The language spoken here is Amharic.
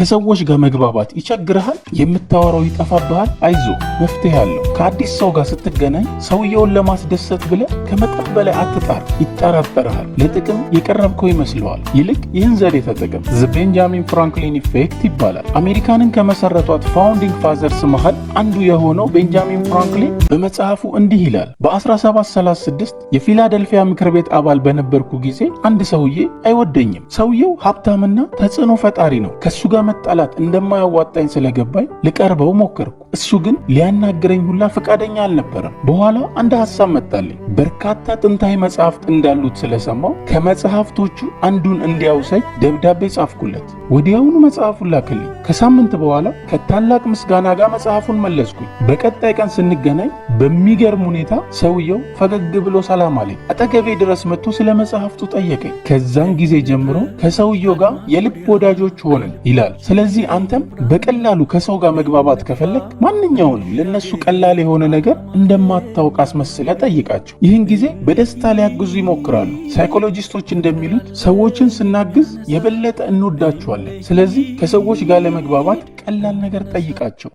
ከሰዎች ጋር መግባባት ይቸግርሃል? የምታወራው ይጠፋብሃል? አይዞ መፍትሄ አለው። ከአዲስ ሰው ጋር ስትገናኝ ሰውየውን ለማስደሰት ብለህ ከመጠን በላይ አትጣር። ይጠራጠርሃል፣ ለጥቅም የቀረብከው ይመስለዋል። ይልቅ ይህን ዘዴ ተጠቀም። ዘ ቤንጃሚን ፍራንክሊን ኢፌክት ይባላል። አሜሪካንን ከመሰረቷት ፋውንዲንግ ፋዘርስ መሃል አንዱ የሆነው ቤንጃሚን ፍራንክሊን በመጽሐፉ እንዲህ ይላል። በ1736 የፊላደልፊያ ምክር ቤት አባል በነበርኩ ጊዜ አንድ ሰውዬ አይወደኝም። ሰውየው ሀብታምና ተጽዕኖ ፈጣሪ ነው። ከሱ ጋር መጣላት እንደማያዋጣኝ ስለገባኝ ልቀርበው ሞከርኩ። እሱ ግን ሊያናግረኝ ሁላ ፈቃደኛ አልነበረም። በኋላ አንድ ሐሳብ መጣልኝ። በርካታ ጥንታዊ መጽሐፍት እንዳሉት ስለሰማው ከመጽሐፍቶቹ አንዱን እንዲያውሰኝ ደብዳቤ ጻፍኩለት። ወዲያውኑ መጽሐፉን ላክልኝ። ከሳምንት በኋላ ከታላቅ ምስጋና ጋር መጽሐፉን መለስኩኝ። በቀጣይ ቀን ስንገናኝ በሚገርም ሁኔታ ሰውየው ፈገግ ብሎ ሰላም አለኝ። አጠገቤ ድረስ መጥቶ ስለ መጽሐፍቱ ጠየቀኝ። ከዛን ጊዜ ጀምሮ ከሰውየው ጋር የልብ ወዳጆች ሆንን ይላል። ስለዚህ አንተም በቀላሉ ከሰው ጋር መግባባት ከፈለግ ማንኛውንም ለነሱ ቀላል የሆነ ነገር እንደማታውቅ አስመስለ ጠይቃቸው። ይህን ጊዜ በደስታ ሊያግዙ ይሞክራሉ። ሳይኮሎጂስቶች እንደሚሉት ሰዎችን ስናግዝ የበለጠ እንወዳቸዋለን። ስለዚህ ከሰዎች ጋር ለመግባባት ቀላል ነገር ጠይቃቸው።